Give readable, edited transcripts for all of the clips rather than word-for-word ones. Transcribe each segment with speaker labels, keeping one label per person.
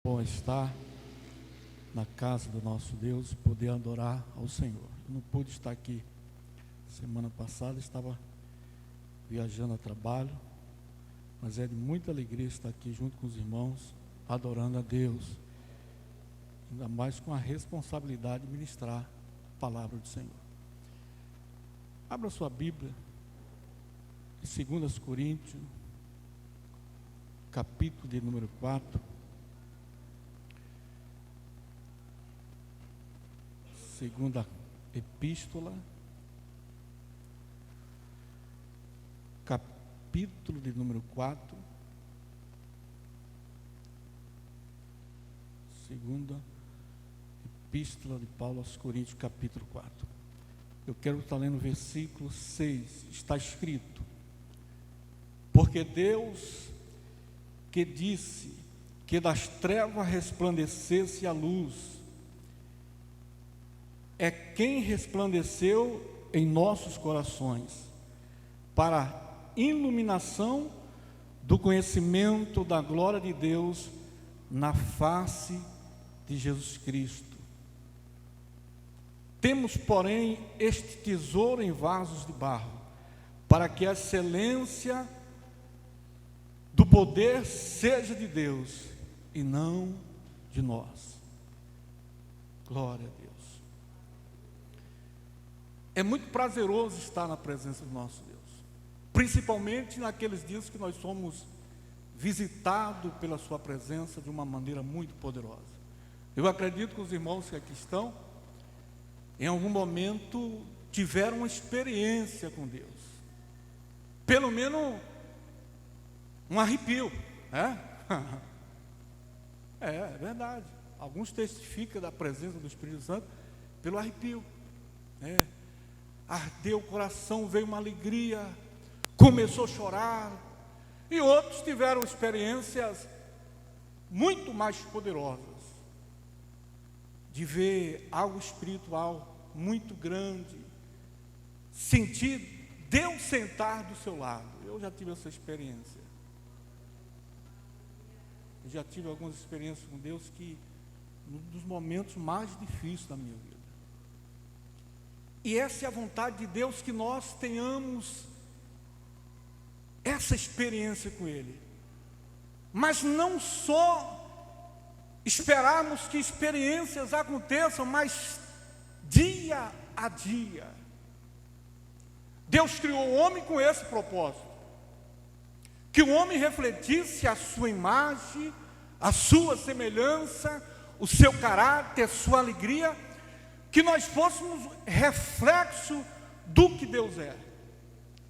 Speaker 1: Bom estar na casa do nosso Deus, poder adorar ao Senhor. Eu não pude estar aqui semana passada, estava viajando a trabalho, mas é de muita alegria estar aqui junto com os irmãos, adorando a Deus, ainda mais com a responsabilidade de ministrar a palavra do Senhor. Abra sua Bíblia em 2 Coríntios, capítulo de número 4. Segunda Epístola, capítulo de número 4, segunda Epístola de Paulo aos Coríntios, capítulo 4. Eu quero estar lendo o versículo 6, está escrito: porque Deus, que disse que das trevas resplandecesse a luz, é quem resplandeceu em nossos corações, para a iluminação do conhecimento da glória de Deus na face de Jesus Cristo. Temos, porém, este tesouro em vasos de barro, para que a excelência do poder seja de Deus e não de nós. Glória a Deus. É muito prazeroso estar na presença do nosso Deus, principalmente naqueles dias que nós somos visitados pela sua presença de uma maneira muito poderosa. Eu acredito que os irmãos que aqui estão, em algum momento, tiveram uma experiência com Deus, pelo menos um arrepio, é verdade. Alguns testificam da presença do Espírito Santo pelo arrepio, ardeu o coração, veio uma alegria, começou a chorar. E outros tiveram experiências muito mais poderosas, de ver algo espiritual muito grande, sentir Deus sentar do seu lado. Eu já tive essa experiência. Eu já tive algumas experiências com Deus que, num dos momentos mais difíceis da minha vida. E essa é a vontade de Deus, que nós tenhamos essa experiência com Ele. Mas não só esperarmos que experiências aconteçam, mas dia a dia. Deus criou o homem com esse propósito, que o homem refletisse a sua imagem, a sua semelhança, o seu caráter, a sua alegria, que nós fôssemos reflexo do que Deus é,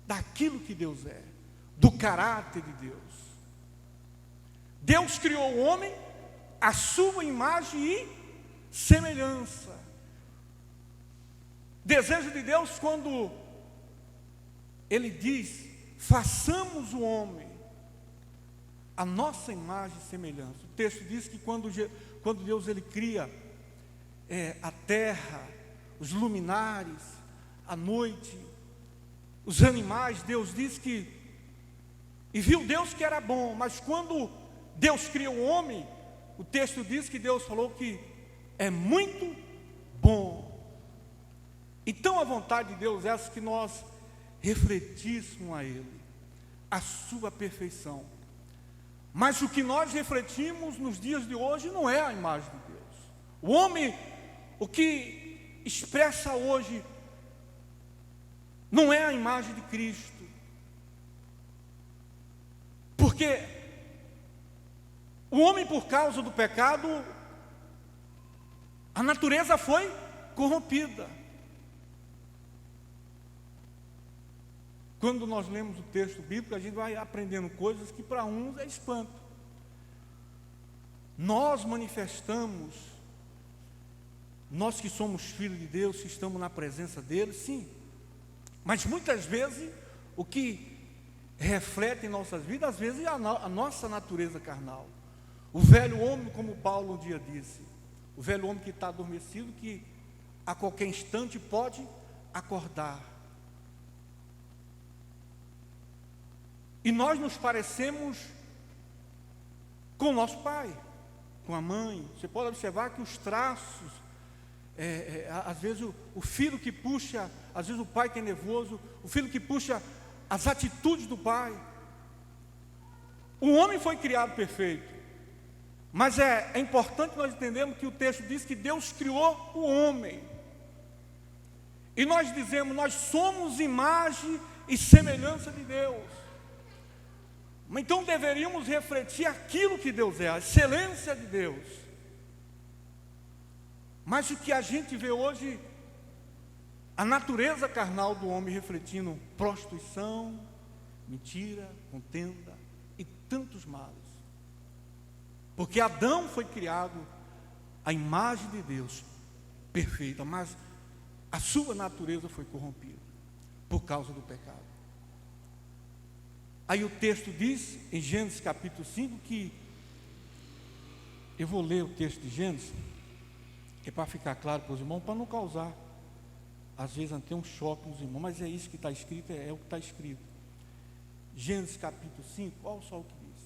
Speaker 1: daquilo que Deus é, do caráter de Deus. Deus criou o homem à sua imagem e semelhança. Desejo de Deus, quando Ele diz: façamos o homem a nossa imagem e semelhança. O texto diz que quando Deus ele cria a terra, os luminares, a noite, os animais, Deus diz que, e viu Deus que era bom. Mas quando Deus cria o homem, o texto diz que Deus falou que é muito bom. Então a vontade de Deus é essa, que nós refletíssemos a Ele, a sua perfeição. Mas o que nós refletimos nos dias de hoje não é a imagem de Deus. O homem, o que expressa hoje, não é a imagem de Cristo. Porque o homem, por causa do pecado, a natureza foi corrompida. Quando nós lemos o texto bíblico, a gente vai aprendendo coisas que para uns é espanto. Nós manifestamos, nós que somos filhos de Deus, que estamos na presença dele, sim. Mas muitas vezes, o que reflete em nossas vidas, às vezes é a nossa natureza carnal. O velho homem, como Paulo um dia disse, o velho homem que está adormecido, que a qualquer instante pode acordar. E nós nos parecemos com o nosso pai. com a mãe, você pode observar que os traços, às vezes o filho que puxa, às vezes o pai que é nervoso, o filho que puxa as atitudes do pai. O homem foi criado perfeito, mas é importante nós entendermos que o texto diz que Deus criou o homem, e nós dizemos, nós somos imagem e semelhança de Deus. Então deveríamos refletir aquilo que Deus é, a excelência de Deus. Mas o que a gente vê hoje, a natureza carnal do homem refletindo prostituição, mentira, contenda e tantos males. Porque Adão foi criado à imagem de Deus, perfeita, mas a sua natureza foi corrompida por causa do pecado. Aí o texto diz, em Gênesis capítulo 5, que, eu vou ler o texto de Gênesis, é para ficar claro para os irmãos, para não causar, às vezes, até um choque nos irmãos, mas é isso que está escrito, é o que está escrito. Gênesis capítulo 5, olha só o que diz.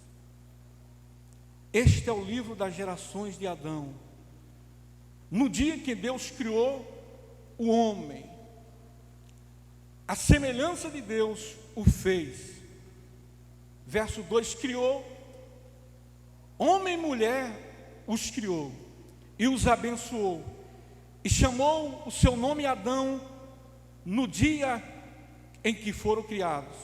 Speaker 1: Este é o livro das gerações de Adão. No dia que Deus criou o homem, a semelhança de Deus o fez. Verso 2, criou, homem e mulher os criou, e os abençoou, e chamou o seu nome Adão, no dia em que foram criados.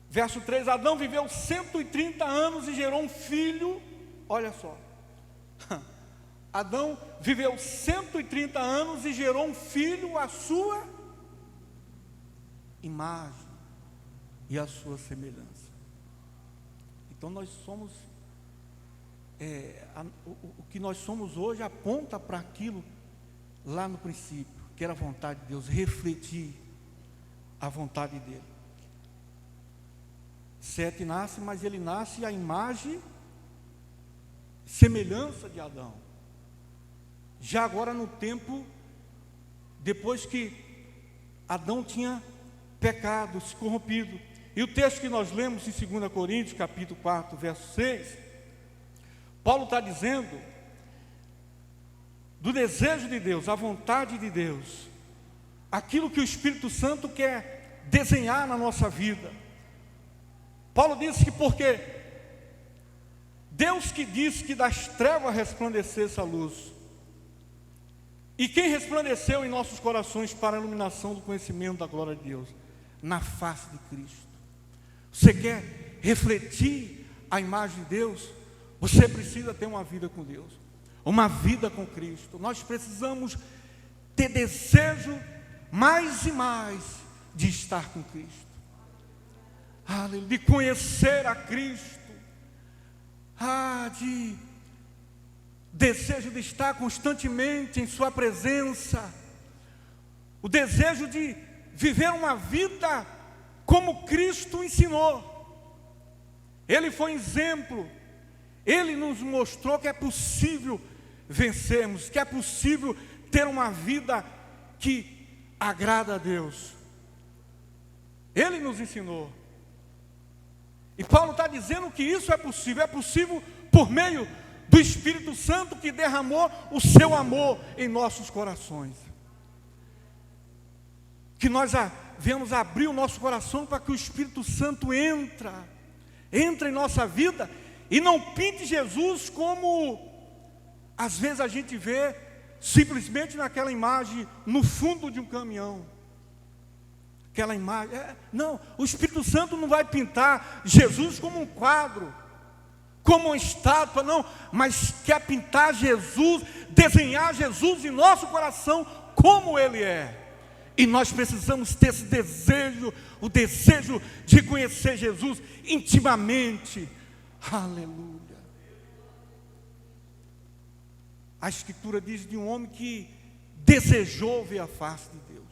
Speaker 1: Verso 3, Adão viveu 130 anos e gerou um filho, olha só, Adão viveu 130 anos e gerou um filho à sua imagem e à sua semelhança. Então nós somos, o que nós somos hoje aponta para aquilo lá no princípio, que era a vontade de Deus, refletir a vontade dele. Sete nasce, mas ele nasce à imagem, semelhança de Adão. Já agora no tempo, depois que Adão tinha pecado, se corrompido. E o texto que nós lemos em 2 Coríntios, capítulo 4, verso 6, Paulo está dizendo do desejo de Deus, a vontade de Deus, aquilo que o Espírito Santo quer desenhar na nossa vida. Paulo disse que porque Deus que disse que das trevas resplandecesse a luz, e quem resplandeceu em nossos corações para a iluminação do conhecimento da glória de Deus, na face de Cristo. Você quer refletir a imagem de Deus? Você precisa ter uma vida com Deus, uma vida com Cristo. Nós precisamos ter desejo mais e mais de estar com Cristo, de conhecer a Cristo, de desejo de estar constantemente em sua presença, o desejo de viver uma vida como Cristo ensinou. Ele foi exemplo, ele nos mostrou que é possível vencermos, que é possível ter uma vida que agrada a Deus. Ele nos ensinou. E Paulo está dizendo que isso é possível por meio do Espírito Santo que derramou o seu amor em nossos corações. Que nós venhamos abrir o nosso coração para que o Espírito Santo entre em nossa vida e não pinte Jesus como às vezes a gente vê simplesmente naquela imagem no fundo de um caminhão. Aquela imagem, não, o Espírito Santo não vai pintar Jesus como um quadro, como uma estátua, não, mas quer pintar Jesus, desenhar Jesus em nosso coração como Ele é. E nós precisamos ter esse desejo, o desejo de conhecer Jesus intimamente. Aleluia. A Escritura diz de um homem que desejou ver a face de Deus.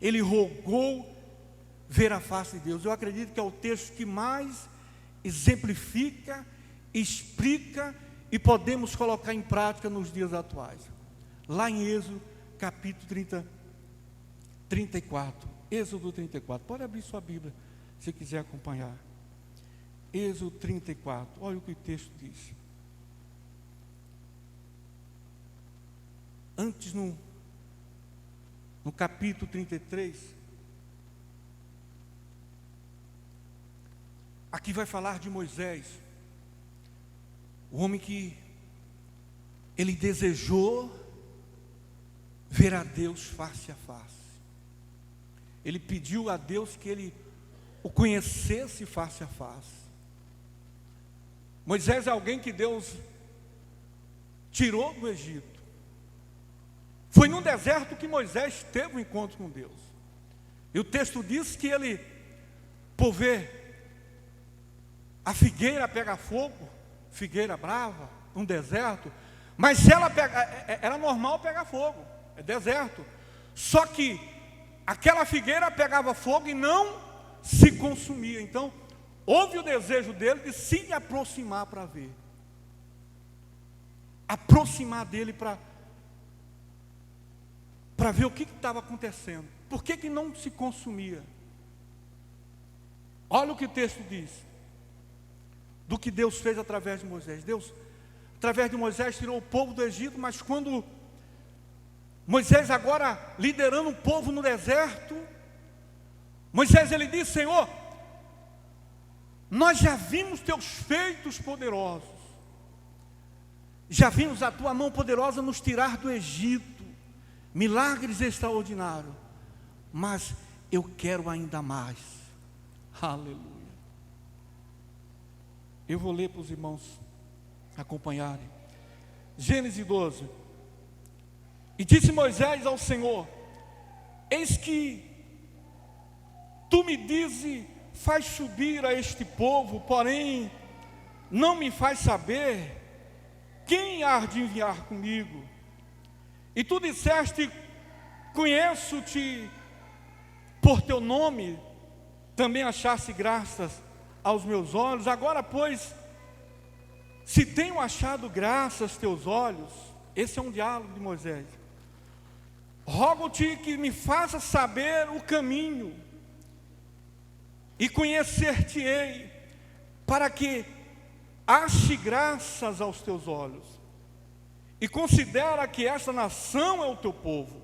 Speaker 1: Ele rogou ver a face de Deus. Eu acredito que é o texto que mais exemplifica, explica e podemos colocar em prática nos dias atuais. Lá em Êxodo, capítulo 34. Êxodo 34. Pode abrir sua Bíblia, se quiser acompanhar. Êxodo 34. Olha o que o texto diz. antes no capítulo 33, aqui vai falar de Moisés, o homem que ele desejou ver a Deus face a face. Ele pediu a Deus que ele o conhecesse face a face. Moisés é alguém que Deus tirou do Egito. Foi no deserto que Moisés teve um encontro com Deus. E o texto diz que ele, por ver a figueira pegar fogo, figueira brava, um deserto, mas era normal pegar fogo, é deserto. Só que aquela figueira pegava fogo e não se consumia. Então, houve o desejo dele de se aproximar para ver. Aproximar dele para ver o que estava acontecendo. Por que não se consumia? Olha o que o texto diz. Do que Deus fez através de Moisés. Deus, através de Moisés, tirou o povo do Egito, mas quando Moisés agora liderando um povo no deserto, Moisés ele disse: Senhor, nós já vimos teus feitos poderosos, já vimos a tua mão poderosa nos tirar do Egito, milagres extraordinários, mas eu quero ainda mais. Aleluia. Eu vou ler para os irmãos acompanharem. Gênesis 12. E disse Moisés ao Senhor: eis que tu me dizes, faz subir a este povo, porém não me faz saber quem há de enviar comigo. E tu disseste: conheço-te por teu nome, também achaste graças aos meus olhos. Agora, pois, se tenho achado graças aos teus olhos, esse é um diálogo de Moisés, rogo-te que me faça saber o caminho, e conhecer-te-ei, para que ache graças aos teus olhos, e considera que esta nação é o teu povo.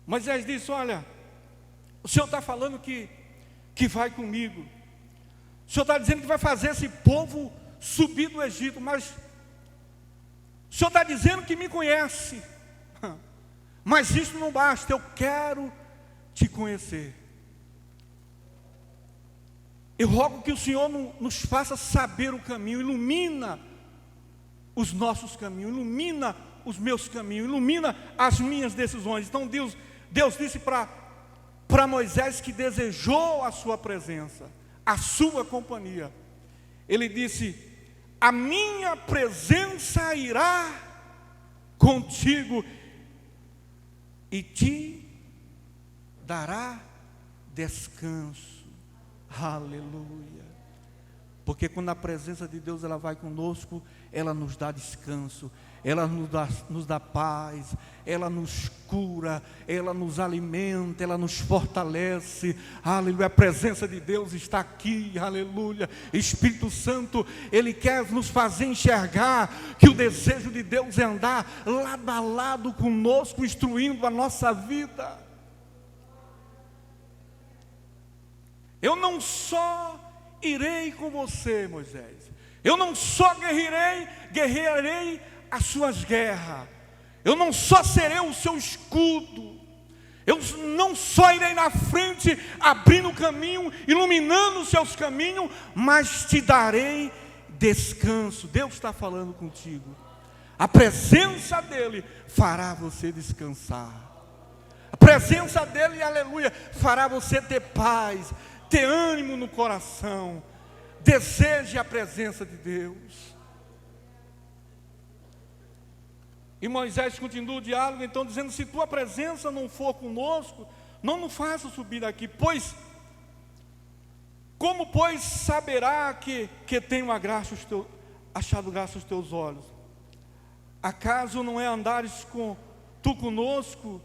Speaker 1: Moisés disse: olha, o Senhor está falando que vai comigo, o Senhor está dizendo que vai fazer esse povo subir do Egito, mas o Senhor está dizendo que me conhece, mas isso não basta, eu quero te conhecer. Eu rogo que o Senhor nos faça saber o caminho, ilumina os nossos caminhos, ilumina os meus caminhos, ilumina as minhas decisões. Então Deus disse para Moisés que desejou a sua presença, a sua companhia. Ele disse: a minha presença irá contigo e te dará descanso. Aleluia. Porque quando a presença de Deus ela vai conosco, ela nos dá descanso, ela nos dá paz, ela nos cura, ela nos alimenta, ela nos fortalece. Aleluia. A presença de Deus está aqui. Aleluia. Espírito Santo, Ele quer nos fazer enxergar que o desejo de Deus é andar lado a lado conosco, instruindo a nossa vida. Eu não só irei com você, Moisés, eu não só guerrearei as suas guerras, eu não só serei o seu escudo, eu não só irei na frente, abrindo o caminho, iluminando os seus caminhos, mas te darei descanso. Deus está falando contigo. A presença dEle fará você descansar. A presença dEle, aleluia, fará você ter paz, ter ânimo no coração. Deseje a presença de Deus. E Moisés continua o diálogo, então, dizendo: se tua presença não for conosco, não nos faça subir daqui, pois como pois saberá que tenho achado graça aos teus olhos? Acaso não é andares tu conosco,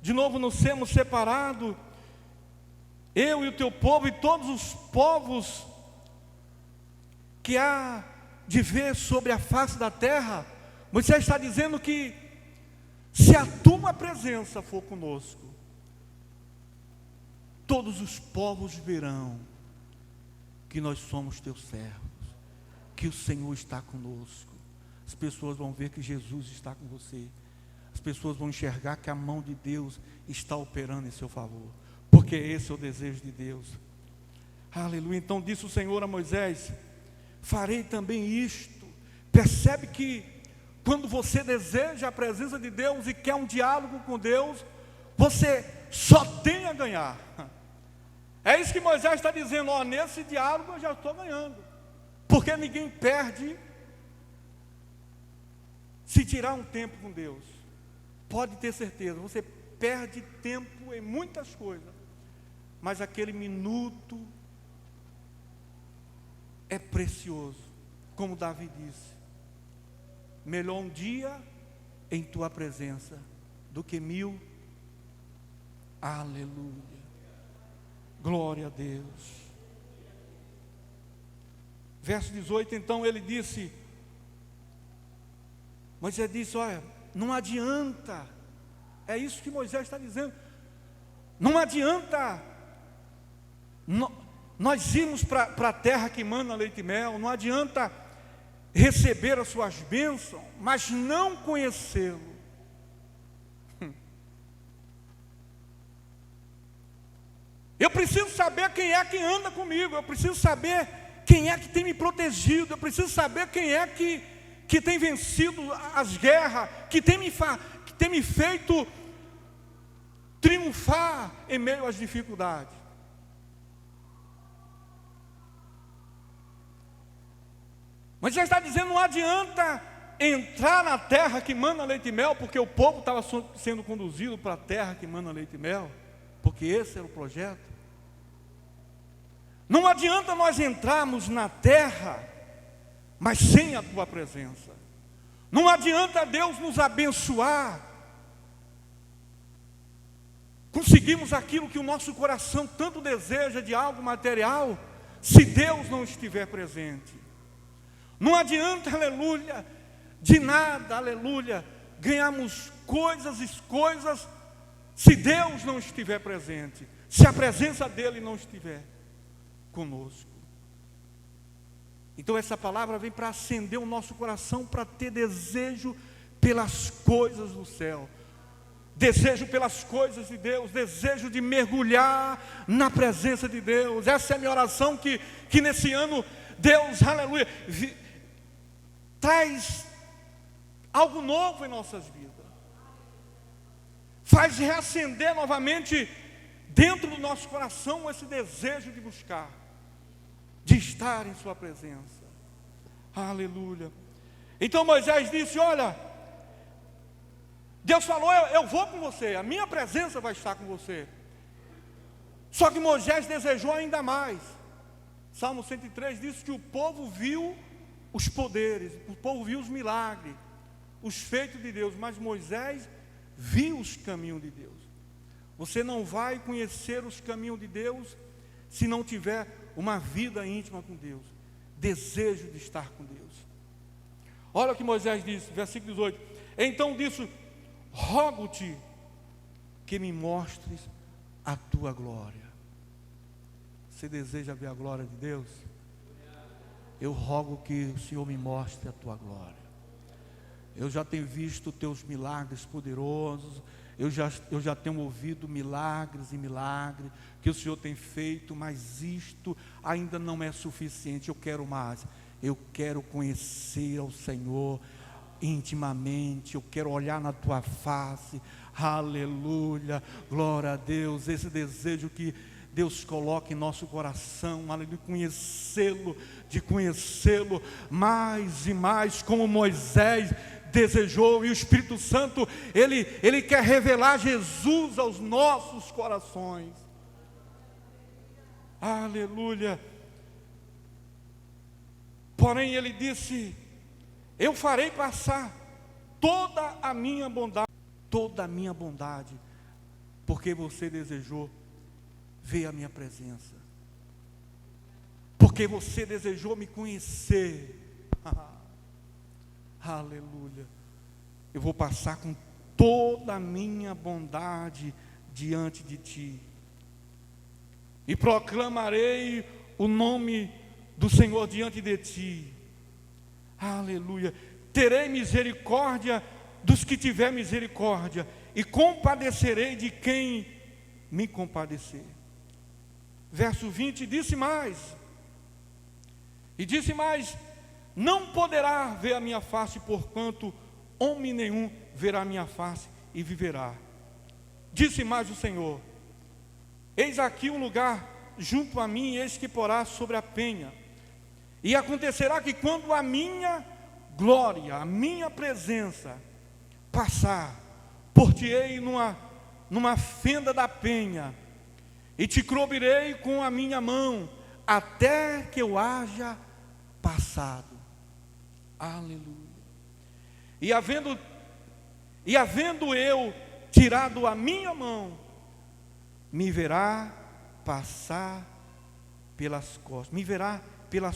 Speaker 1: de novo nos sermos separados, eu e o teu povo e todos os povos que há de ver sobre a face da terra? Moisés está dizendo que se a tua presença for conosco, todos os povos verão que nós somos teus servos, que o Senhor está conosco. As pessoas vão ver que Jesus está com você. As pessoas vão enxergar que a mão de Deus está operando em seu favor, porque esse é o desejo de Deus. Aleluia. Então disse o Senhor a Moisés: farei também isto. Percebe que quando você deseja a presença de Deus e quer um diálogo com Deus, você só tem a ganhar. É isso que Moisés está dizendo: ó, nesse diálogo eu já estou ganhando, porque ninguém perde se tirar um tempo com Deus. Pode ter certeza, você perde tempo em muitas coisas, mas aquele minuto é precioso. Como Davi disse: melhor um dia em tua presença do que 1000. Aleluia, glória a Deus. Verso 18, então ele disse, Moisés disse: olha, não adianta, é isso que Moisés está dizendo, não adianta nós irmos para a terra que mana leite e mel, não adianta receber as suas bênçãos, mas não conhecê-lo. Eu preciso saber quem é que anda comigo, eu preciso saber quem é que tem me protegido, eu preciso saber quem é que tem vencido as guerras, que tem me feito triunfar em meio às dificuldades. Mas já está dizendo: não adianta entrar na terra que mana leite e mel, porque o povo estava sendo conduzido para a terra que mana leite e mel, porque esse era o projeto. Não adianta nós entrarmos na terra, mas sem a tua presença. Não adianta Deus nos abençoar, conseguimos aquilo que o nosso coração tanto deseja de algo material, se Deus não estiver presente. Não adianta, aleluia, de nada, aleluia, ganhamos coisas, se Deus não estiver presente, se a presença dEle não estiver conosco. Então essa palavra vem para acender o nosso coração, para ter desejo pelas coisas do céu, desejo pelas coisas de Deus, desejo de mergulhar na presença de Deus. Essa é a minha oração, que nesse ano Deus, aleluia, traz algo novo em nossas vidas, faz reacender novamente dentro do nosso coração esse desejo de buscar, de estar em sua presença. Aleluia. Então Moisés disse: olha, Deus falou: eu vou com você, a minha presença vai estar com você. Só que Moisés desejou ainda mais. Salmo 103 diz que o povo viu os poderes, o povo viu os milagres, os feitos de Deus, mas Moisés viu os caminhos de Deus. Você não vai conhecer os caminhos de Deus se não tiver uma vida íntima com Deus, desejo de estar com Deus. Olha o que Moisés disse, versículo 18: então disse: rogo-te que me mostres a tua glória. Você deseja ver a glória de Deus? Eu rogo que o Senhor me mostre a tua glória. Eu já tenho visto teus milagres poderosos, eu já tenho ouvido milagres e milagres que o Senhor tem feito, mas isto ainda não é suficiente. Eu quero mais, eu quero conhecer ao Senhor intimamente, eu quero olhar na tua face. Aleluia, glória a Deus. Esse desejo que Deus coloca em nosso coração, aleluia, de conhecê-lo mais e mais, como Moisés desejou, e o Espírito Santo, ele quer revelar Jesus aos nossos corações. Aleluia. Porém ele disse: eu farei passar toda a minha bondade, porque você desejou ver a minha presença, porque você desejou me conhecer. aleluia, eu vou passar com toda a minha bondade diante de ti, e proclamarei o nome do Senhor diante de ti, aleluia. Terei misericórdia dos que tiver misericórdia, e compadecerei de quem me compadecer. Verso 20, disse mais, não poderá ver a minha face, porquanto homem nenhum verá a minha face e viverá. Disse mais o Senhor, eis aqui um lugar junto a mim, eis que porá sobre a penha, e acontecerá que quando a minha glória, a minha presença passar, por-te-ei numa fenda da penha, e te cobrirei com a minha mão, até que eu haja passado. Aleluia. E havendo eu tirado a minha mão, me verá passar pelas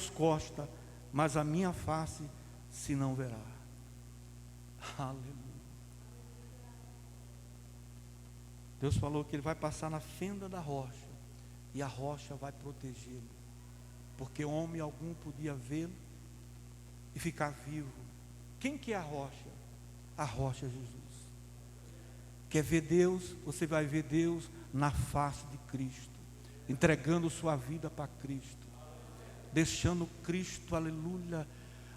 Speaker 1: costas, mas a minha face se não verá. Aleluia. Deus falou que Ele vai passar na fenda da rocha, e a rocha vai protegê-lo, porque homem algum podia vê-lo e ficar vivo. Quem que é a rocha? A rocha é Jesus. Quer ver Deus? Você vai ver Deus na face de Cristo, entregando sua vida para Cristo, deixando Cristo, aleluia,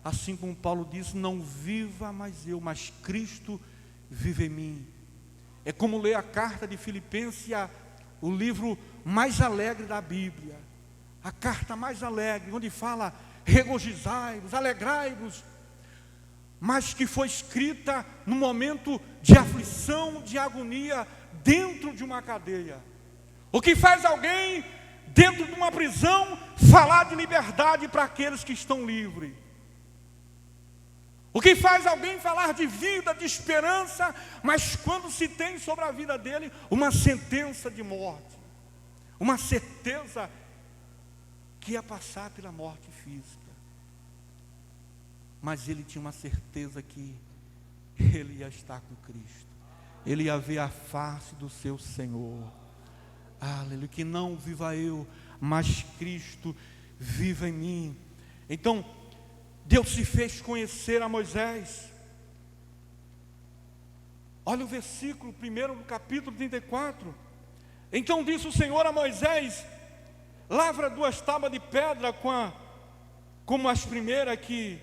Speaker 1: assim como Paulo diz, não viva mais eu, mas Cristo vive em mim. É como ler a carta de Filipenses, o livro mais alegre da Bíblia, a carta mais alegre, onde fala regozijai-vos, alegrai-vos, mas que foi escrita no momento de aflição, de agonia, dentro de uma cadeia. O que faz alguém dentro de uma prisão falar de liberdade para aqueles que estão livres? O que faz alguém falar de vida, de esperança, mas quando se tem sobre a vida dele uma sentença de morte, uma certeza que ia passar pela morte física, mas ele tinha uma certeza que ele ia estar com Cristo, ele ia ver a face do seu Senhor. Aleluia, que não viva eu, mas Cristo viva em mim. Então Deus se fez conhecer a Moisés. Olha o versículo 1 do capítulo 34. Então disse o Senhor a Moisés: lavra 2 tábuas de pedra como as primeiras aqui,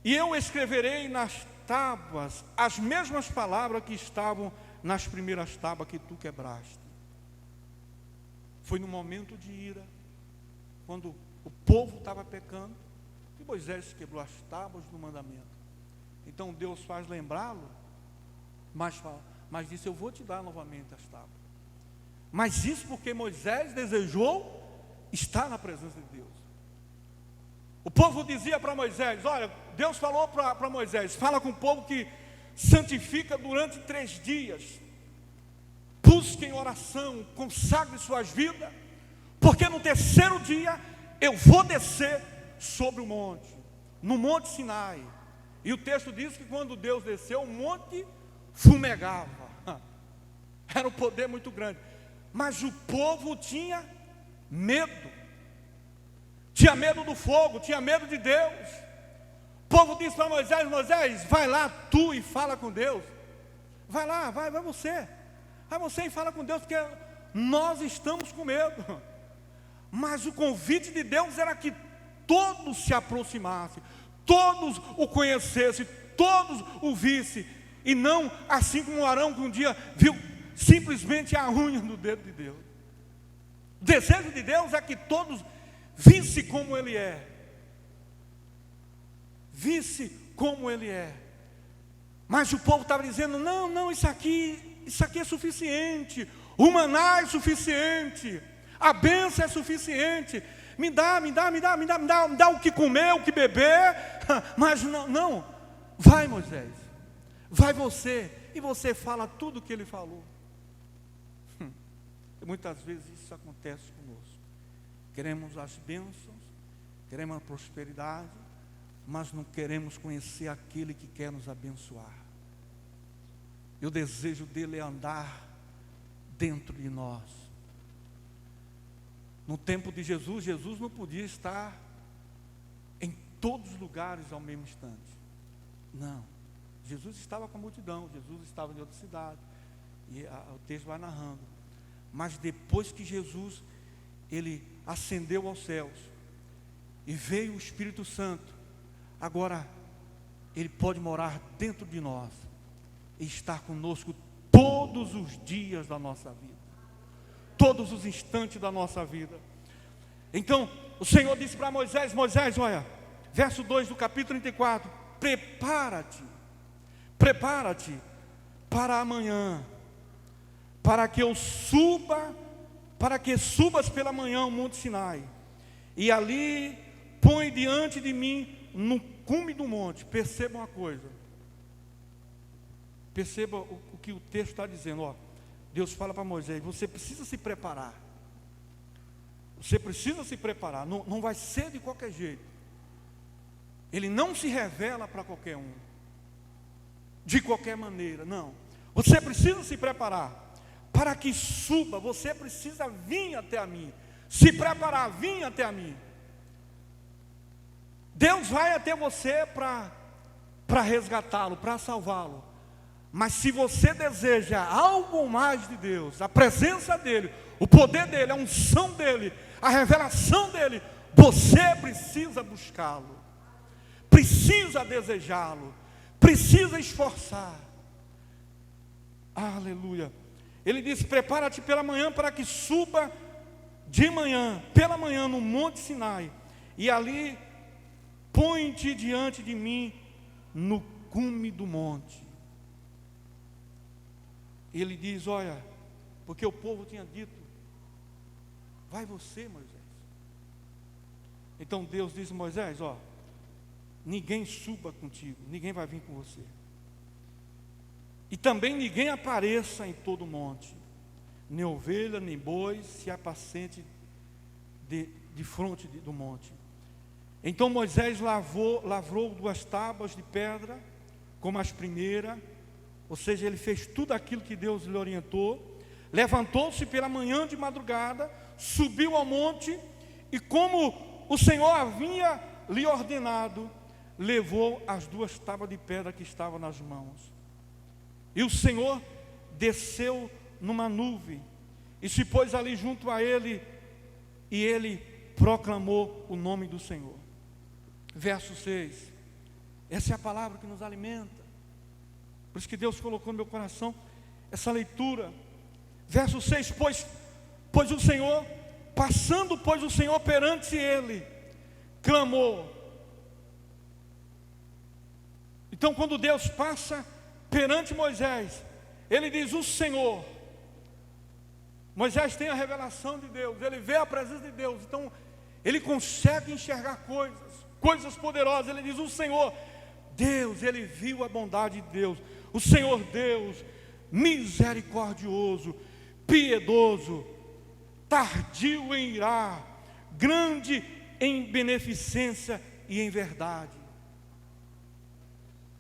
Speaker 1: e eu escreverei nas tábuas as mesmas palavras que estavam nas primeiras tábuas que tu quebraste. Foi no momento de ira, quando o povo estava pecando, que Moisés quebrou as tábuas do mandamento. Então Deus faz lembrá-lo, mas disse: eu vou te dar novamente as tábuas. Mas isso porque Moisés desejou estar na presença de Deus. O povo dizia para Moisés: olha, Deus falou para Moisés, fala com o povo que santifica durante 3 dias, busquem oração, consagre suas vidas, porque no 3º dia eu vou descer sobre o monte, no monte Sinai. E o texto diz que quando Deus desceu, o monte fumegava. Era um poder muito grande, mas o povo tinha medo. Tinha medo do fogo, tinha medo de Deus. O povo disse para Moisés: Moisés, vai lá tu e fala com Deus. Vai lá, vai você. Vai você e fala com Deus, porque nós estamos com medo. Mas o convite de Deus era que todos se aproximassem, todos o conhecessem, todos o vissem, e não assim como Arão, que um dia viu simplesmente a unha no dedo de Deus. O desejo de Deus é que todos visse como Ele é, visse como Ele é. Mas o povo estava dizendo: não, isso aqui é suficiente, o maná é suficiente, a bênção é suficiente, me dá o que comer, o que beber. Mas não, vai Moisés, vai você, e você fala tudo o que ele falou. Muitas vezes isso acontece conosco. Queremos as bênçãos, queremos a prosperidade, mas não queremos conhecer aquele que quer nos abençoar. E o desejo dele é andar dentro de nós. No tempo de Jesus, Jesus não podia estar em todos os lugares ao mesmo instante. Não. Jesus estava com a multidão, Jesus estava em outra cidade. E o texto vai narrando. Mas depois que Jesus, ele ascendeu aos céus e veio o Espírito Santo, agora ele pode morar dentro de nós e estar conosco todos os dias da nossa vida, todos os instantes da nossa vida. Então o Senhor disse para Moisés: Moisés, olha, verso 2 do capítulo 34, prepara-te para amanhã, para que subas pela manhã o monte Sinai, e ali põe diante de mim no cume do monte. Perceba uma coisa, perceba o que o texto está dizendo, ó. Deus fala para Moisés: você precisa se preparar, você precisa se preparar, não vai ser de qualquer jeito. Ele não se revela para qualquer um, de qualquer maneira, não. Você precisa se preparar, para que suba, você precisa vir até a mim, se preparar, vir até a mim. Deus vai até você para resgatá-lo, para salvá-lo. Mas se você deseja algo mais de Deus, a presença dEle, o poder dEle, a unção dEle, a revelação dEle, você precisa buscá-lo, precisa desejá-lo, precisa esforçar. Aleluia. Ele disse: prepara-te pela manhã, para que suba de manhã, pela manhã, no monte Sinai, e ali põe-te diante de mim no cume do monte. Ele diz: olha, porque o povo tinha dito: vai você, Moisés. Então Deus disse: Moisés, ó, ninguém suba contigo, ninguém vai vir com você. E também ninguém apareça em todo o monte, nem ovelha, nem boi, se apacente de fronte do monte. Então Moisés lavrou 2 tábuas de pedra, como as primeiras, ou seja, ele fez tudo aquilo que Deus lhe orientou. Levantou-se pela manhã de madrugada, subiu ao monte, e como o Senhor havia lhe ordenado, levou as 2 tábuas de pedra que estavam nas mãos. E o Senhor desceu numa nuvem e se pôs ali junto a ele, e ele proclamou o nome do Senhor. Verso 6. Essa é a palavra que nos alimenta. Por isso que Deus colocou no meu coração essa leitura. Verso 6, pois o Senhor, passando o Senhor perante ele, clamou. Então quando Deus passa perante Moisés, ele diz: o Senhor. Moisés tem a revelação de Deus, ele vê a presença de Deus, então ele consegue enxergar coisas poderosas. Ele diz: o Senhor Deus, ele viu a bondade de Deus, o Senhor Deus, misericordioso, piedoso, tardio em irar, grande em beneficência e em verdade.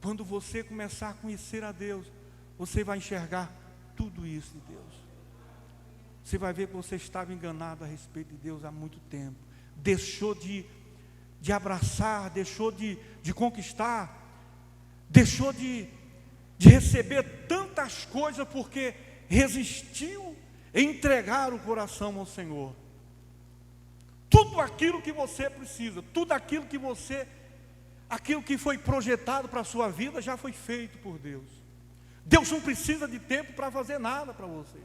Speaker 1: Quando você começar a conhecer a Deus, você vai enxergar tudo isso de Deus. Você vai ver que você estava enganado a respeito de Deus há muito tempo. Deixou de abraçar, deixou de conquistar, deixou de receber tantas coisas porque resistiu em entregar o coração ao Senhor. Tudo aquilo que você precisa, tudo aquilo que foi projetado para a sua vida já foi feito por Deus. Deus não precisa de tempo para fazer nada para você.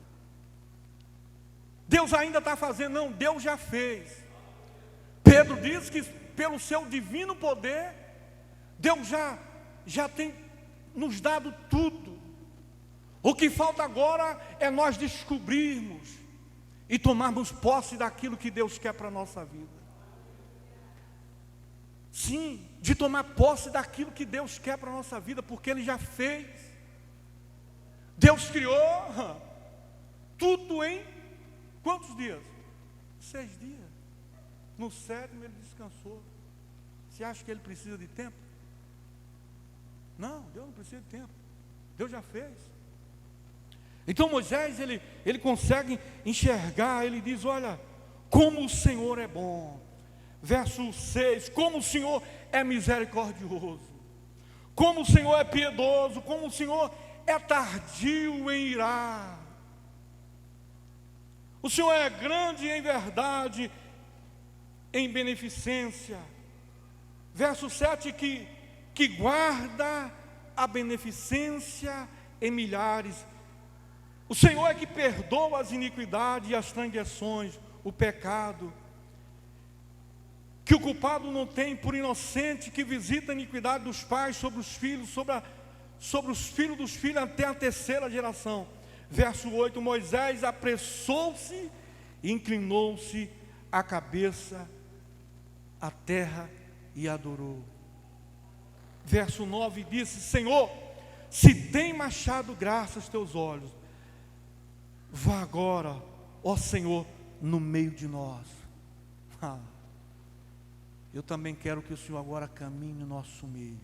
Speaker 1: Deus ainda está fazendo, não, Deus já fez. Pedro diz que pelo seu divino poder, Deus já tem nos dado tudo. O que falta agora é nós descobrirmos e tomarmos posse daquilo que Deus quer para a nossa vida. Sim, de tomar posse daquilo que Deus quer para a nossa vida, porque Ele já fez. Deus criou tudo em quantos dias? 6 dias. No 7º Ele descansou. Você acha que ele precisa de tempo? Não, Deus não precisa de tempo. Deus já fez. Então Moisés, ele consegue enxergar, ele diz, olha, como o Senhor é bom. Verso 6, como o Senhor é misericordioso, como o Senhor é piedoso, como o Senhor é tardio em irar. O Senhor é grande em verdade, em beneficência. Verso 7, que guarda a beneficência em milhares. O Senhor é que perdoa as iniquidades e as transgressões, o pecado, que o culpado não tem por inocente, que visita a iniquidade dos pais sobre os filhos, sobre os filhos dos filhos até a terceira geração. Verso 8, Moisés apressou-se e inclinou-se a cabeça à terra e adorou. Verso 9 disse, Senhor, se tem achado graça aos teus olhos, vá agora, ó Senhor, no meio de nós. Eu também quero que o Senhor agora caminhe no nosso meio,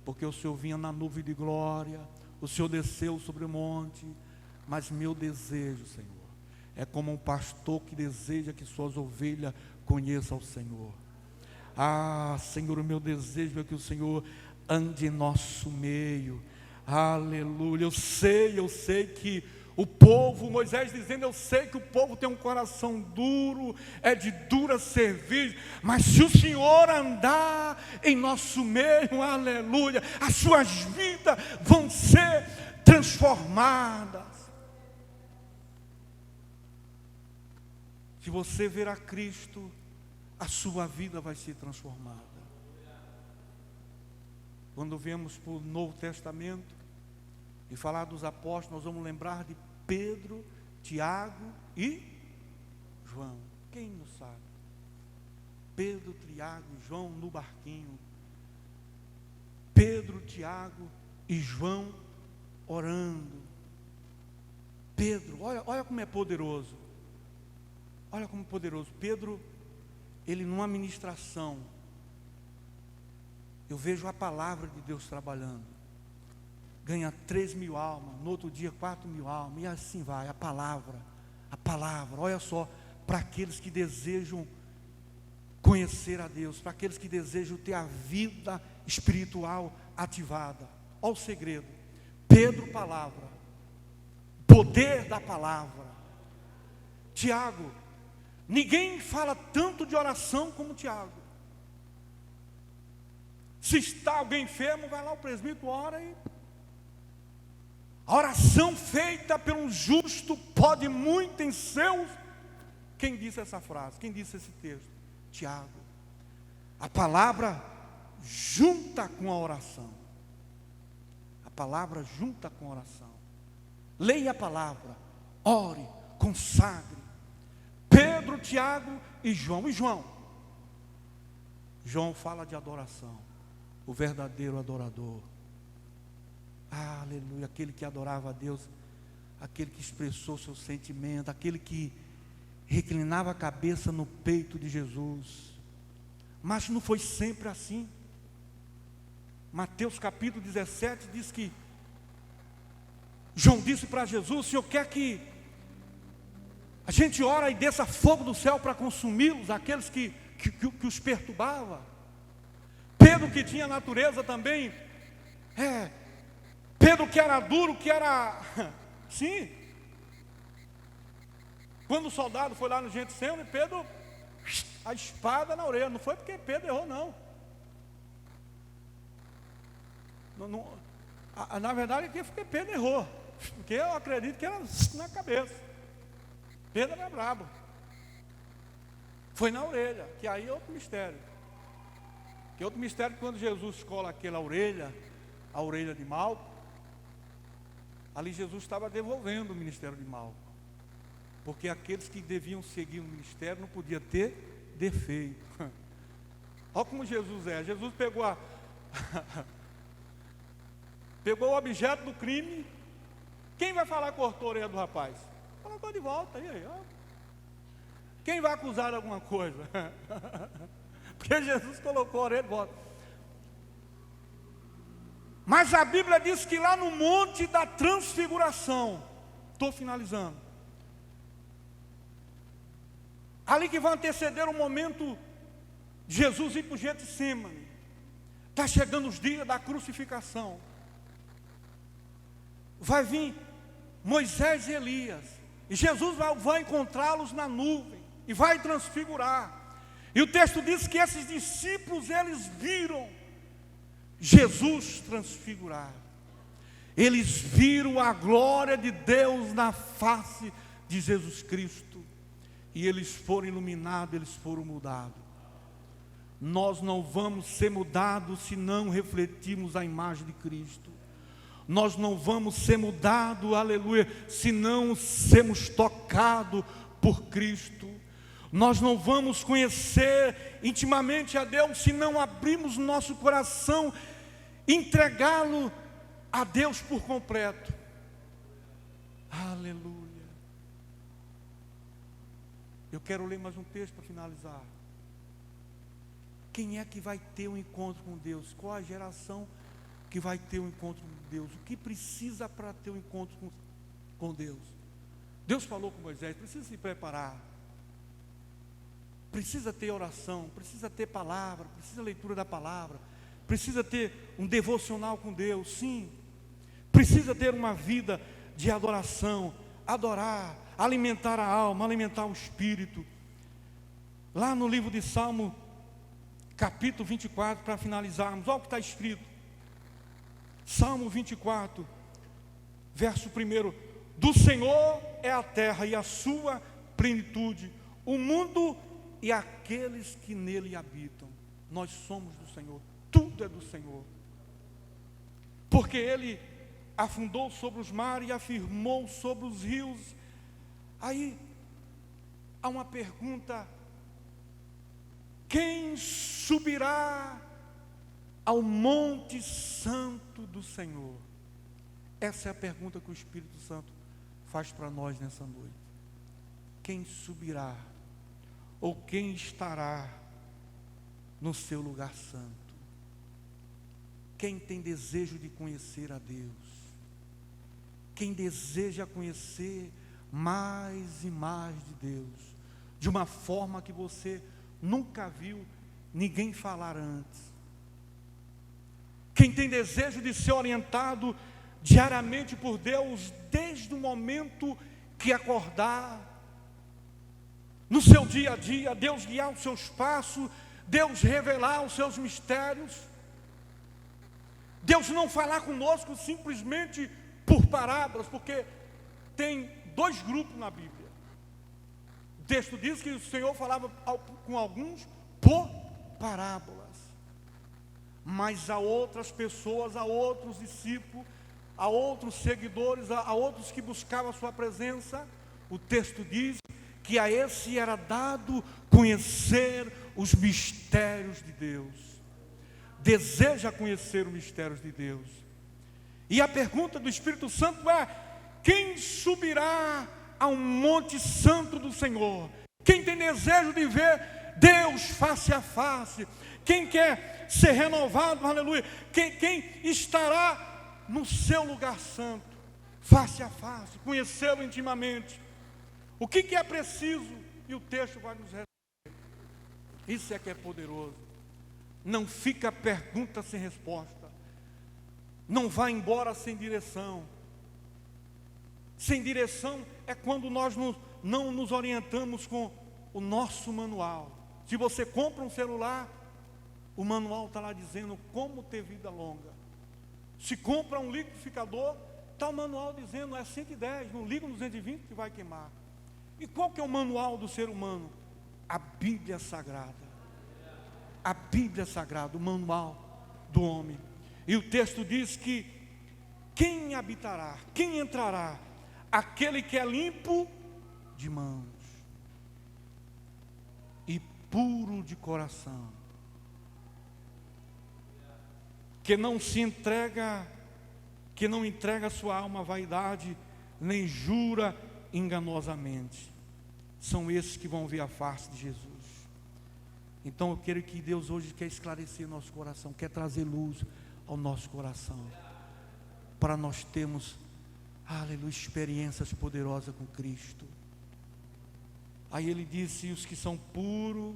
Speaker 1: porque o Senhor vinha na nuvem de glória, o Senhor desceu sobre o monte, mas meu desejo, Senhor, é como um pastor que deseja que suas ovelhas conheçam o Senhor. Senhor, o meu desejo é que o Senhor ande em nosso meio. Aleluia. Eu sei que o povo, Moisés dizendo, eu sei que o povo tem um coração duro, é de dura serviço, mas se o Senhor andar em nosso meio, aleluia, as suas vidas vão ser transformadas. Se você ver a Cristo, a sua vida vai ser transformada. Quando viemos para o Novo Testamento e falar dos apóstolos, nós vamos lembrar de Pedro, Tiago e João. Quem não sabe? Pedro, Tiago e João no barquinho. Pedro, Tiago e João orando. Pedro, olha como é poderoso. Olha como é poderoso. Pedro, ele numa ministração, eu vejo a palavra de Deus trabalhando. Ganha 3.000 almas, no outro dia 4.000 almas, e assim vai, a palavra, olha só, para aqueles que desejam conhecer a Deus, para aqueles que desejam ter a vida espiritual ativada. Olha o segredo, Pedro, palavra, poder da palavra. Tiago, ninguém fala tanto de oração como Tiago. Se está alguém enfermo, vai lá o presbítero, ora e... A oração feita por um justo pode muito em seus... Quem disse essa frase? Quem disse esse texto? Tiago. A palavra junta com a oração. A palavra junta com a oração. Leia a palavra, ore, consagre. Pedro, Tiago e João. João fala de adoração. O verdadeiro adorador. Aleluia, aquele que adorava a Deus, aquele que expressou seu sentimento, aquele que reclinava a cabeça no peito de Jesus. Mas não foi sempre assim. Mateus capítulo 17 diz que João disse para Jesus, o Senhor quer que a gente ora e desça fogo do céu para consumi-los, aqueles que os perturbava. Pedro, que tinha natureza também, Pedro que era duro, que era... Sim. Quando o soldado foi lá no Getsemane, Pedro, a espada na orelha. Não foi porque Pedro errou, não. Na verdade, aqui foi porque Pedro errou. Porque eu acredito que era na cabeça. Pedro era brabo. Foi na orelha, que aí é outro mistério. Que é outro mistério, quando Jesus escola aquela orelha, a orelha de Malco, ali Jesus estava devolvendo o ministério de Malco, porque aqueles que deviam seguir o ministério não podiam ter defeito. Olha como Jesus é. Jesus pegou pegou o objeto do crime. Quem vai falar que cortou a orelha do rapaz? Colocou de volta, e aí, ó. Quem vai acusar de alguma coisa? porque Jesus colocou a orelha de volta. Mas a Bíblia diz que lá no monte da transfiguração, estou finalizando, ali que vai anteceder o momento de Jesus ir para o Getsêmani, está chegando os dias da crucificação, vai vir Moisés e Elias, e Jesus vai encontrá-los na nuvem, e vai transfigurar, e o texto diz que esses discípulos, eles viram Jesus transfigurar, eles viram a glória de Deus na face de Jesus Cristo, e eles foram iluminados, eles foram mudados. Nós não vamos ser mudados se não refletirmos a imagem de Cristo. Nós não vamos ser mudados, aleluia, se não sermos tocados por Cristo. Nós não vamos conhecer intimamente a Deus se não abrirmos nosso coração, entregá-lo a Deus por completo. Aleluia. Eu quero ler mais um texto para finalizar. Quem é que vai ter um encontro com Deus? Qual a geração que vai ter um encontro com Deus? O que precisa para ter um encontro com Deus? Deus falou com Moisés, precisa se preparar, precisa ter oração, precisa ter palavra, precisa leitura da palavra, precisa ter um devocional com Deus, sim, precisa ter uma vida de adoração, adorar, alimentar a alma, alimentar o espírito. Lá no livro de Salmo, capítulo 24, para finalizarmos, olha o que está escrito. Salmo 24, verso 1: do Senhor é a terra e a sua plenitude, o mundo e aqueles que nele habitam. Nós somos do Senhor, tudo é do Senhor, porque Ele afundou sobre os mares e afirmou sobre os rios. Aí há uma pergunta: quem subirá ao monte santo do Senhor? Essa é a pergunta que o Espírito Santo faz para nós nessa noite. Quem subirá, ou quem estará no seu lugar santo? Quem tem desejo de conhecer a Deus? Quem deseja conhecer mais e mais de Deus, de uma forma que você nunca viu ninguém falar antes? Quem tem desejo de ser orientado diariamente por Deus, desde o momento que acordar, no seu dia a dia, Deus guiar os seus passos, Deus revelar os seus mistérios, Deus não falar conosco simplesmente por parábolas, porque tem dois grupos na Bíblia. O texto diz que o Senhor falava com alguns por parábolas, mas a outras pessoas, a outros discípulos, a outros seguidores, a outros que buscavam a sua presença, o texto diz que a esse era dado conhecer os mistérios de Deus. Deseja conhecer os mistérios de Deus. E a pergunta do Espírito Santo é: quem subirá ao monte santo do Senhor? Quem tem desejo de ver Deus face a face? Quem quer ser renovado, aleluia? Quem estará no seu lugar santo, face a face, conhecê-lo intimamente? O que é preciso? E o texto vai nos responder. Isso é que é poderoso. Não fica pergunta sem resposta. Não vá embora sem direção. Sem direção é quando nós não nos orientamos com o nosso manual. Se você compra um celular, o manual está lá dizendo como ter vida longa. Se compra um liquidificador, está o manual dizendo é 110, não liga no 220 que vai queimar. E qual que é o manual do ser humano? A Bíblia Sagrada. A Bíblia Sagrada, o manual do homem. E o texto diz que quem habitará, quem entrará? Aquele que é limpo de mãos e puro de coração, que não se entrega, que não entrega sua alma à vaidade, nem jura enganosamente. São esses que vão ver a face de Jesus. Então eu quero que Deus hoje quer esclarecer nosso coração, quer trazer luz ao nosso coração, para nós termos, aleluia, experiências poderosas com Cristo. Aí ele disse: os que são puros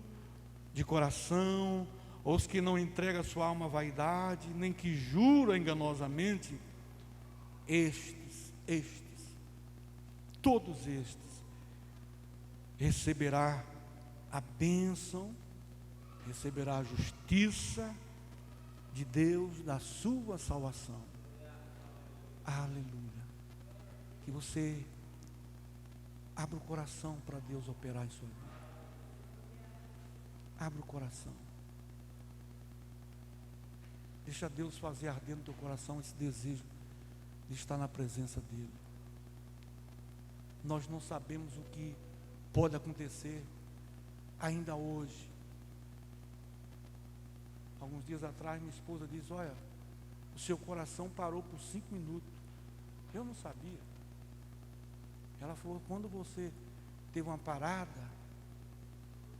Speaker 1: de coração, ou os que não entregam a sua alma à vaidade, nem que juram enganosamente, todos estes, receberá a bênção, receberá a justiça de Deus, da sua salvação. Aleluia. Que você abra o coração para Deus operar em sua vida. Abra o coração. Deixa Deus fazer arder no teu coração esse desejo de estar na presença dEle. Nós não sabemos o que pode acontecer ainda hoje. Alguns dias atrás minha esposa diz: olha, o seu coração parou por 5 minutos. Eu não sabia. Ela falou: quando você teve uma parada,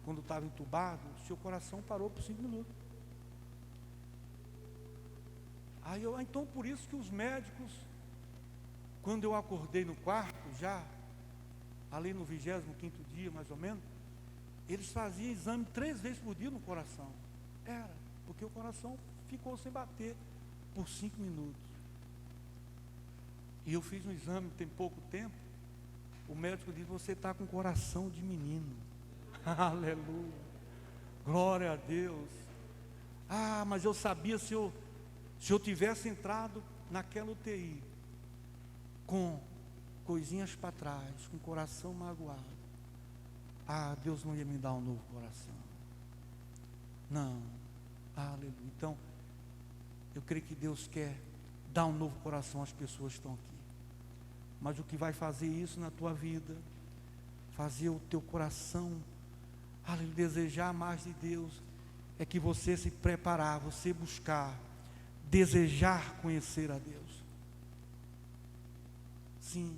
Speaker 1: quando estava entubado, o seu coração parou por 5 minutos. Aí então por isso que os médicos, quando eu acordei no quarto, já ali no 25º dia mais ou menos, eles faziam exame 3 vezes por dia no coração. Era, porque o coração ficou sem bater por 5 minutos. E eu fiz um exame tem pouco tempo. O médico disse: você está com coração de menino. Aleluia, glória a Deus. Ah, mas eu sabia, se eu tivesse entrado naquela UTI com coisinhas para trás, com o coração magoado, Deus não ia me dar um novo coração. Não. Aleluia. Então, eu creio que Deus quer dar um novo coração às pessoas que estão aqui. Mas o que vai fazer isso na tua vida, fazer o teu coração, aleluia, desejar mais de Deus, é que você se preparar, você buscar, desejar conhecer a Deus. Sim.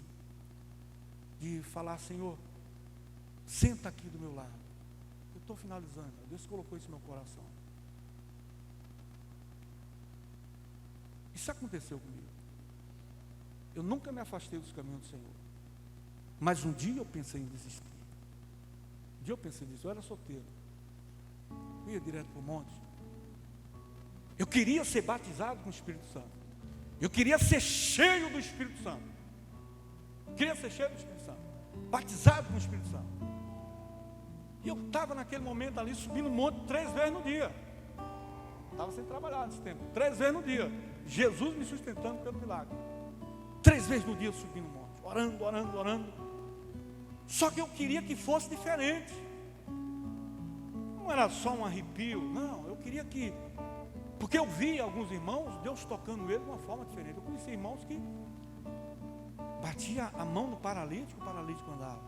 Speaker 1: De falar: Senhor, senta aqui do meu lado. Eu estou finalizando. Deus colocou isso no meu coração. Isso aconteceu comigo. Eu nunca me afastei dos caminhos do Senhor. Mas um dia eu pensei em desistir. Um dia eu pensei nisso. Eu era solteiro. Eu ia direto para o monte. Eu queria ser batizado com o Espírito Santo. Eu queria ser cheio do Espírito Santo. Queria ser cheio do Espírito Santo. Batizado com o Espírito Santo. E eu estava naquele momento ali subindo o monte 3 vezes no dia. Estava sem trabalhar nesse tempo. 3 vezes no dia. Jesus me sustentando pelo milagre. 3 vezes no dia eu subi no monte. Orando. Só que eu queria que fosse diferente. Não era só um arrepio. Não, eu queria que... Porque eu vi alguns irmãos, Deus tocando eles de uma forma diferente. Eu conheci irmãos que batia a mão no paralítico, o paralítico andava.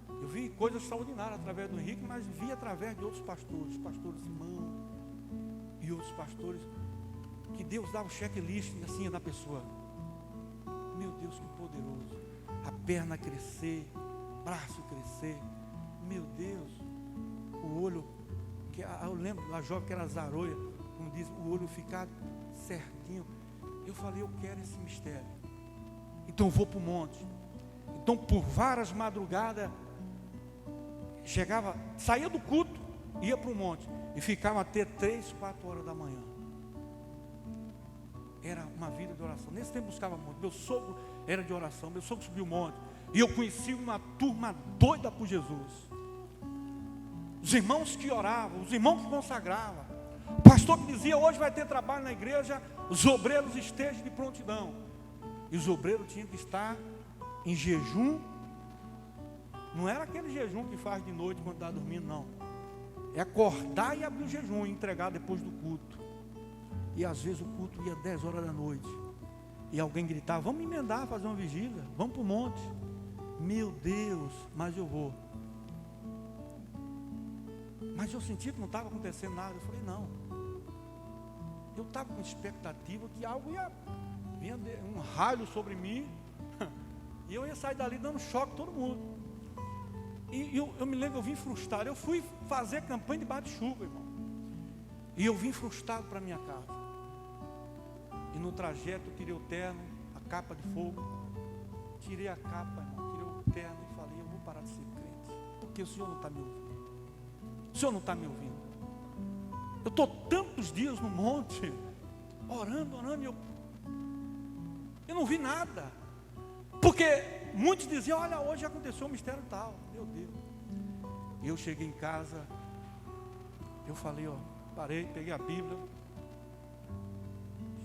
Speaker 1: Eu vi coisas extraordinárias através do Henrique, mas vi através de outros pastores Simão e outros pastores, que Deus dava o checklist assim da pessoa. Meu Deus, que poderoso. A perna crescer, braço crescer. Meu Deus, o olho, que eu lembro da jovem que era zaroia, como diz, o olho ficar certinho. Eu falei: eu quero esse mistério. Então eu vou para o monte. Então por várias madrugadas, saía do culto, ia para o monte e ficava até 3, 4 horas da manhã. Era uma vida de oração. Nesse tempo buscava muito. Meu sogro era de oração. Meu sogro subiu o monte. E eu conheci uma turma doida por Jesus. Os irmãos que oravam, os irmãos que consagravam. O pastor que dizia: hoje vai ter trabalho na igreja, os obreiros estejam de prontidão. E os obreiros tinham que estar em jejum. Não era aquele jejum que faz de noite quando está dormindo, não. É acordar e abrir o jejum e entregar depois do culto. E às vezes o culto ia 10 horas da noite. E alguém gritava: vamos emendar, fazer uma vigília, vamos para o monte. Meu Deus, mas eu vou. Mas eu senti que não estava acontecendo nada. Eu falei: não. Eu estava com expectativa que algo vinha um raio sobre mim. E eu ia sair dali dando choque a todo mundo. E eu me lembro, eu vim frustrado. Eu fui fazer campanha debaixo de chuva, irmão. E eu vim frustrado para minha casa. E no trajeto eu tirei o terno, a capa de fogo. Tirei a capa, irmão, tirei o terno e falei, eu vou parar de ser crente. Porque o Senhor não está me ouvindo. O Senhor não está me ouvindo. Eu estou tantos dias no monte, orando, e eu não vi nada. Porque muitos diziam, olha, hoje aconteceu um mistério tal. Meu Deus. E eu cheguei em casa, eu falei, parei, peguei a Bíblia.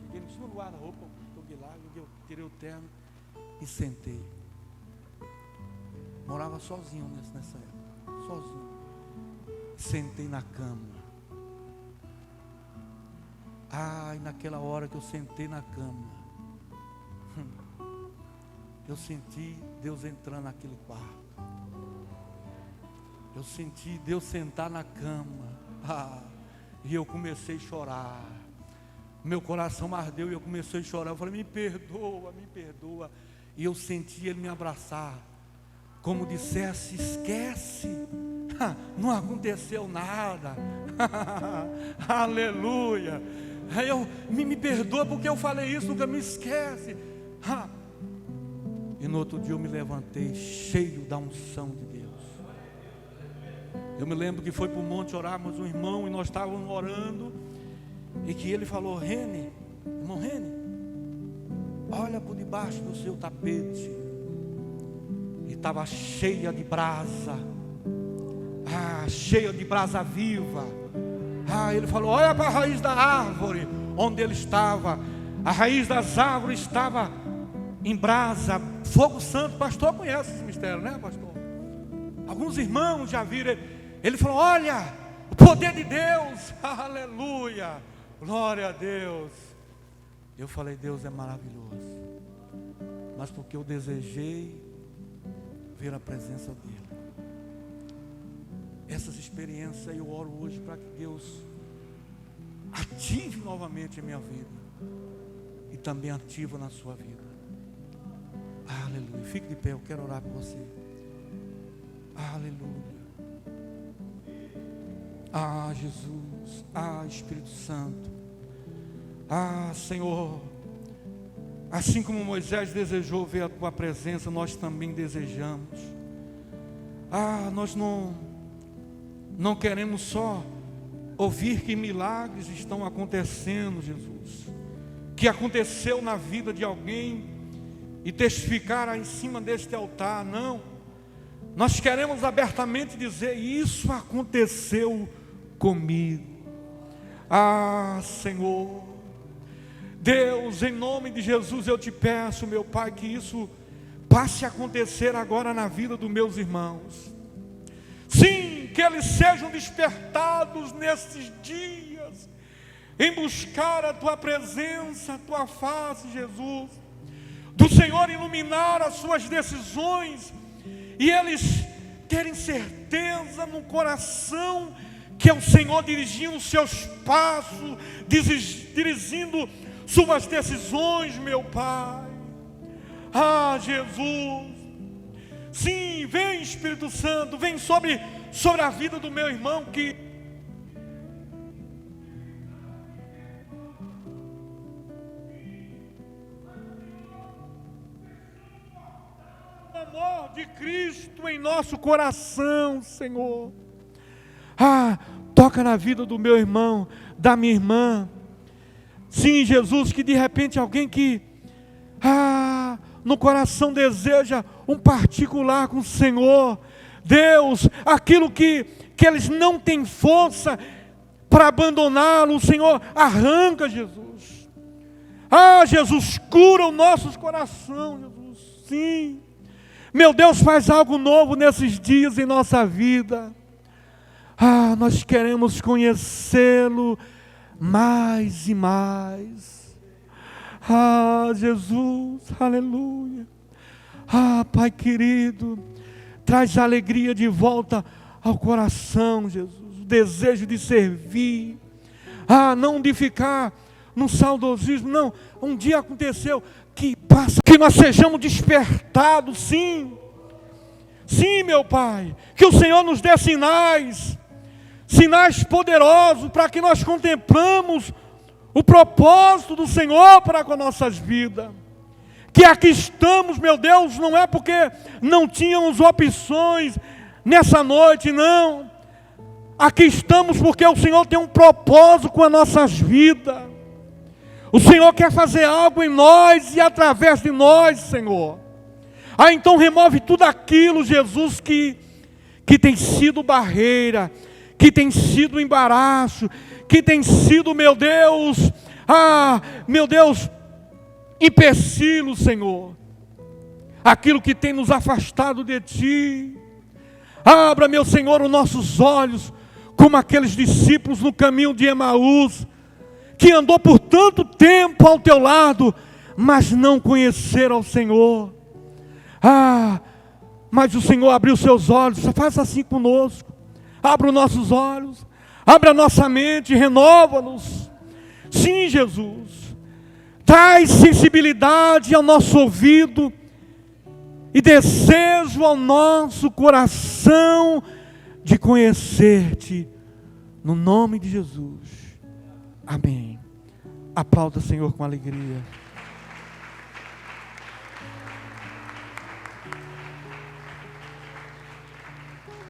Speaker 1: Cheguei no cima do guarda-roupa, joguei lá, eu tirei o terno e sentei. Morava sozinho nessa época, sozinho. Sentei na cama. E naquela hora que eu sentei na cama, eu senti Deus entrando naquele quarto. Eu senti Deus sentar na cama. E eu comecei a chorar. Meu coração ardeu e eu comecei a chorar. Eu falei, me perdoa, me perdoa. E eu senti Ele me abraçar. Como dissesse, esquece. Não aconteceu nada. Aleluia. Aí me perdoa porque eu falei isso, nunca me esquece. E no outro dia eu me levantei cheio da unção de Deus. Eu me lembro que foi para o monte orar, mas um irmão, e nós estávamos orando, e que ele falou, irmão Rene, olha por debaixo do seu tapete. E estava cheia de brasa, cheia de brasa viva. Ele falou, olha para a raiz da árvore onde ele estava. A raiz das árvores estava em brasa, fogo santo. Pastor conhece esse mistério, né, pastor? Alguns irmãos já viram. Ele falou, olha, o poder de Deus, aleluia, glória a Deus. Eu falei, Deus é maravilhoso. Mas porque eu desejei ver a presença dEle. Essas experiências eu oro hoje para que Deus ative novamente a minha vida. E também ativa na sua vida. Aleluia. Fique de pé, eu quero orar por você. Aleluia. Jesus. Espírito Santo. Senhor. Assim como Moisés desejou ver a tua presença, nós também desejamos. Nós não queremos só ouvir que milagres estão acontecendo, Jesus. Que aconteceu na vida de alguém e testificar em cima deste altar, não. Nós queremos abertamente dizer, isso aconteceu comigo. Senhor, Deus, em nome de Jesus eu te peço, meu Pai, que isso passe a acontecer agora na vida dos meus irmãos. Sim, que eles sejam despertados nesses dias, em buscar a tua presença, a tua face, Jesus. Do Senhor iluminar as suas decisões, e eles terem certeza no coração que é o Senhor dirigindo os seus passos, dirigindo suas decisões, meu Pai. Jesus. Sim, vem Espírito Santo, vem sobre a vida do meu irmão que o amor de Cristo em nosso coração, Senhor. Toca na vida do meu irmão, da minha irmã. Sim, Jesus, que de repente alguém que no coração deseja um particular com o Senhor. Deus, aquilo que eles não têm força para abandoná-lo, o Senhor arranca, Jesus. Jesus, cura os nossos corações, Jesus. Sim, meu Deus, faz algo novo nesses dias em nossa vida. Nós queremos conhecê-lo mais e mais. Jesus, aleluia. Pai querido, traz alegria de volta ao coração, Jesus. O desejo de servir. Não de ficar no saudosismo, não. Um dia aconteceu que nós sejamos despertados, sim. Sim, meu Pai, que o Senhor nos dê sinais poderosos para que nós contemplamos o propósito do Senhor para com nossas vidas. Que aqui estamos, meu Deus, não é porque não tínhamos opções nessa noite, não. Aqui estamos porque o Senhor tem um propósito com as nossas vidas. O Senhor quer fazer algo em nós e através de nós, Senhor. Então remove tudo aquilo, Jesus, que tem sido barreira, que tem sido embaraço, que tem sido, meu Deus, empecilho, Senhor. Aquilo que tem nos afastado de Ti. Abra, meu Senhor, os nossos olhos, como aqueles discípulos no caminho de Emaús, que andou por tanto tempo ao Teu lado, mas não conheceram o Senhor. Mas o Senhor abriu seus olhos. Faz assim conosco. Abra os nossos olhos, abra a nossa mente, renova-nos. Sim, Jesus, traz sensibilidade ao nosso ouvido e desejo ao nosso coração de conhecer-te, no nome de Jesus. Amém. Aplauda o Senhor com alegria.